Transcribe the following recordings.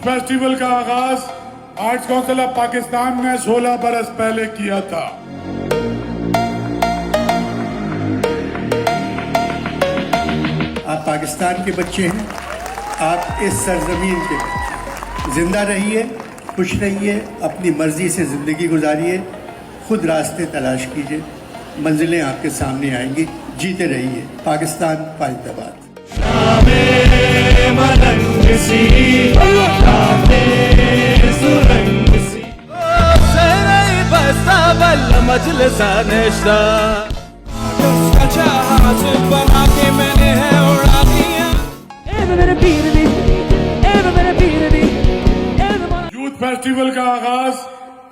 Festival का आगाज arts council of Pakistan ने 16 बरस पहले किया था। आप पाकिस्तान के बच्चे हैं, आप इस सरजमीन के बच्चे। जिंदा रहिए, खुश रहिए, अपनी मर्जी से ज़िंदगी गुजारिए, खुद रास्ते तलाश कीजिए, मंजिलें आपके सामने आएंगी। जीते रहिए। पाकिस्तान पाइंदाबाद। मजलिसा नेश्ता बना के मैंने है उड़ा दिया। यूथ फेस्टिवल का आगाज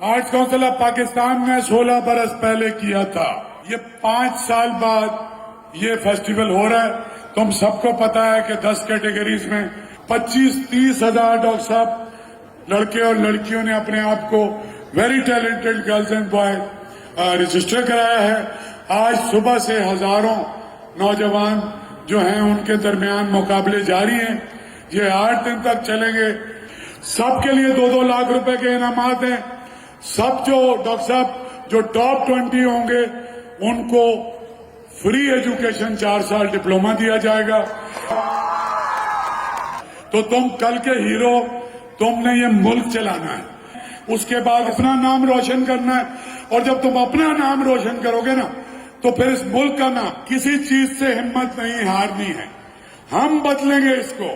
आर्ट्स काउंसिल ऑफ पाकिस्तान ने 16 बरस पहले किया था। ये 5 साल बाद ये फेस्टिवल हो रहा है। तुम सबको पता है कि 10 कैटेगरीज में 25-30 हजार डॉक्टर साहब लड़के और लड़कियों ने अपने आप को very talented girls and boy register कराया है। आज सुबह से हजारों नौजवान जो हैं उनके दरमियान मुकाबले जारी हैं। ये 8 दिन तक चलेंगे। सबके लिए 2-2 लाख रुपए के इनामात हैं। सब जो डॉक्टर साहब जो टॉप 20 होंगे उनको फ्री एजुकेशन 4 साल डिप्लोमा दिया जाएगा। तो तुम कल के हीरो, तुमने ये मुल्क चलाना है, उसके बाद अपना नाम रोशन करना है। और जब तुम अपना नाम रोशन करोगे ना तो फिर इस मुल्क का ना किसी चीज से हिम्मत नहीं हारनी है। हम बदलेंगे इसको।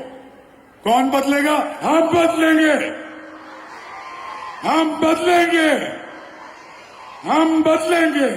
कौन बदलेगा? हम बदलेंगे, हम बदलेंगे, हम बदलेंगे।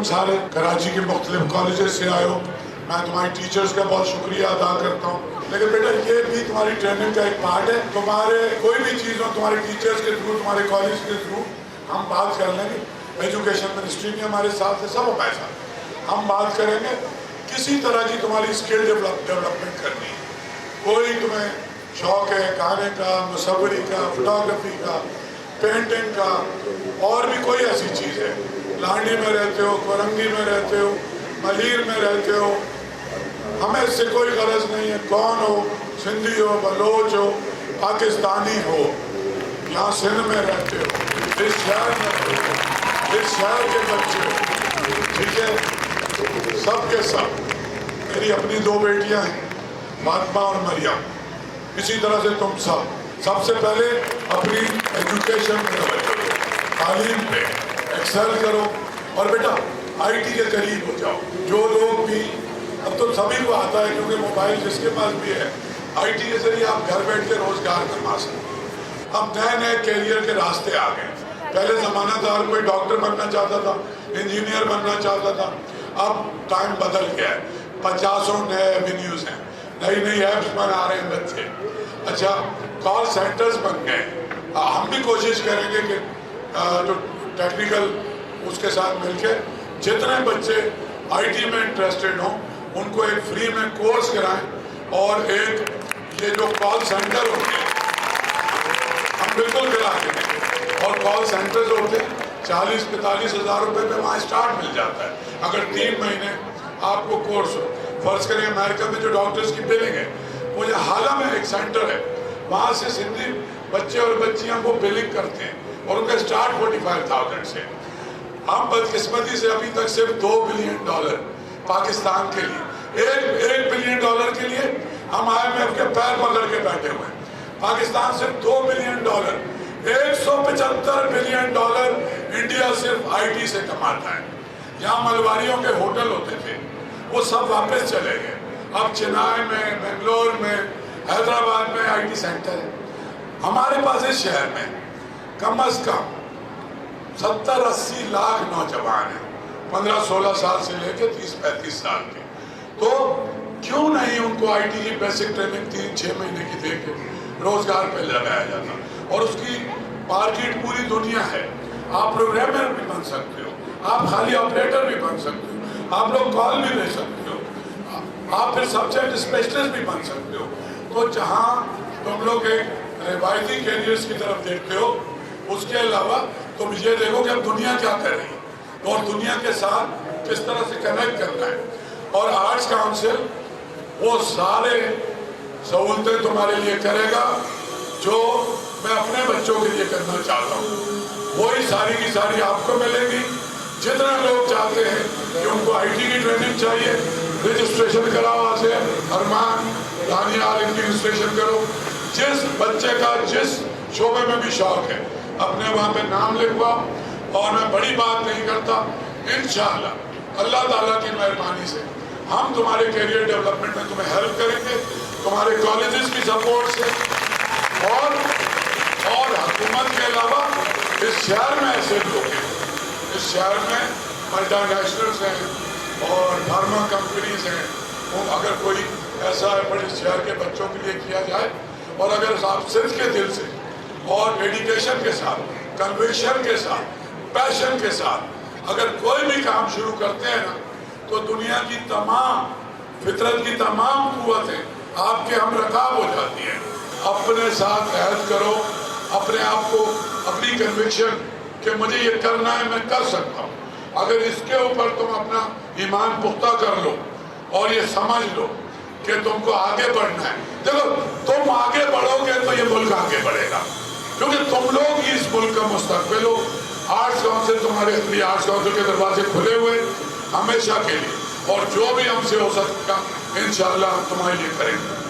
तुम सारे कराची के मुख्तलिफ कॉलेजेस से आए हो, मैं तुम्हारी टीचर्स का बहुत शुक्रिया अदा करता हूँ। लेकिन बेटा ये भी तुम्हारी ट्रेनिंग का एक पार्ट है। तुम्हारे कोई भी चीज़ हो तुम्हारे टीचर्स के थ्रू, तुम्हारे कॉलेज के थ्रू हम बात कर लेंगे। एजुकेशन मिनिस्ट्री भी हमारे साथ है, सब पैसा हम बात करेंगे। किसी तरह की तुम्हारी स्किल डेवलपमेंट करनी है, कोई तुम्हें शौक है गाने का, मुसव्वरी का, फोटोग्राफी का, पेंटिंग का, और भी कोई ऐसी चीज़ है, लांडी में रहते हो, कोरंगी में रहते हो, मलीर में रहते हो, हमें इससे कोई गरज नहीं है कौन हो, सिंधी हो, बलोच हो, पाकिस्तानी हो, यहाँ सिंध में रहते हो, इस शहर में हो, इस शहर के बच्चे हो, ठीक है, सब के सब। मेरी अपनी 2 बेटियां हैं, फातिमा और मरियम। इसी तरह से तुम सब सबसे पहले अपनी एजुकेशन में तवज्जो दो, तालीम पे एक्सेल करो, और बेटा आईटी के करीब हो जाओ। जो लोग भी, अब तो सभी को आता है क्योंकि मोबाइल जिसके पास भी है, आईटी के जरिए आप घर बैठ के रोजगार कमा सकते। अब नए नए कैरियर के रास्ते आ गए। पहले ज़माना था हर कोई डॉक्टर बनना चाहता था, इंजीनियर बनना चाहता था, अब टाइम बदल गया है। 50 नए एवेन्यूज हैं, नई नई ऐप्स बना रहे हैं बच्चे। अच्छा, कॉल सेंटर्स बन गए। हम भी कोशिश करेंगे कि जो टेक्निकल उसके साथ मिलकर जितने बच्चे आईटी में इंटरेस्टेड हों उनको एक फ्री में कोर्स कराएं, और एक ये जो कॉल सेंटर होते हैं हम बिल्कुल करा देंगे। और कॉल सेंटर्स होते हैं 40-45 हज़ार रुपये में वहाँ स्टार्ट मिल जाता है अगर 3 महीने आपको कोर्स हो। फर्ज करें अमेरिका में जो डॉक्टर्स की बिलिंग है, वो यहाँ हाल में एक सेंटर है, वहाँ से सिंधी बच्चे और बच्चियाँ वो बिलिंग करते हैं और उनका स्टार्ट 45,000 से। हम बदकिस्मती से अभी तक सिर्फ $2 बिलियन पाकिस्तान के लिए, एक बिलियन डॉलर के लिए हम IMF के पैर पकड़ के बैठे हुए हैं। पाकिस्तान सिर्फ $2 बिलियन, $175 बिलियन इंडिया सिर्फ आईटी से कमाता है। यहाँ मलवारियों के होटल होते थे, वो सब वापस चले गए। अब चेन्नई में, बेंगलोर में, हैदराबाद में आईटी सेंटर है। हमारे पास इस शहर में कम से कम 70-80 लाख नौजवान हैं, 15-16 साल से लेकर 30-35 साल के। तो क्यों नहीं उनको आईटी की बेसिक ट्रेनिंग 3-6 महीने की देके रोजगार पे लगाया जाता? और उसकी मार्केट पूरी दुनिया है। आप प्रोग्रामर भी बन सकते हो, आप खाली ऑपरेटर भी बन सकते हो, आप लोग कॉल भी ले सकते हो, आप फिर सब्जेक्ट स्पेशलिस्ट भी बन सकते हो। तो जहाँ तुम लोग एक रिवायती कैरियर्स की तरफ देखते हो, उसके अलावा तुम ये देखो कि अब दुनिया क्या कर रही है और दुनिया के साथ किस तरह से कनेक्ट करना है। और आर्ट्स काउंसिल वो सारे सहूलतें तुम्हारे लिए करेगा जो मैं अपने बच्चों के लिए करना चाहता हूँ। वही सारी की सारी आपको मिलेगी। जितने लोग चाहते हैं कि उनको आईटी की ट्रेनिंग चाहिए, रजिस्ट्रेशन कराओ आज से। अरमान, दानियाल, इनकी रजिस्ट्रेशन करो। जिस बच्चे का जिस शोबे में भी शौक है अपने वहाँ पे नाम लिखवाओ। और मैं बड़ी बात नहीं करता, इंशाअल्लाह अल्लाह ताला की मेहरबानी से हम तुम्हारे करियर डेवलपमेंट में तुम्हें हेल्प करेंगे, तुम्हारे कॉलेजेस की सपोर्ट से। और हुकूमत के अलावा इस शहर में ऐसे लोग हैं, इस शहर में मल्टीनेशनल्स हैं और फार्मा कंपनीज हैं। वो अगर कोई ऐसा है बड़े शहर के बच्चों के लिए किया जाए, और अगर आप सिर्फ के दिल से और डेडिकेशन के साथ, कन्विक्शन के साथ, पैशन के साथ अगर कोई भी काम शुरू करते हैं ना, तो दुनिया की तमाम फितरत की तमाम कुव्वतें आपके हम रकाब हो जाती हैं। अपने साथ अहद करो, अपने आप को, अपनी कन्विक्शन कि मुझे ये करना है, मैं कर सकता हूँ। अगर इसके ऊपर तुम अपना ईमान पुख्ता कर लो और ये समझ लो कि तुमको आगे बढ़ना है, देखो तुम आगे बढ़ोगे तो ये मुल्क आगे बढ़ेगा, क्योंकि तुम लोग ही इस मुल्क का मुस्तकबिल हो। आर्ट्स काउंसिल तुम्हारे लिए, आर्ट्स काउंसिल के दरवाजे खुले हुए हमेशा के लिए, और जो भी हमसे हो सकता इंशाअल्लाह हम तुम्हारे लिए करेंगे।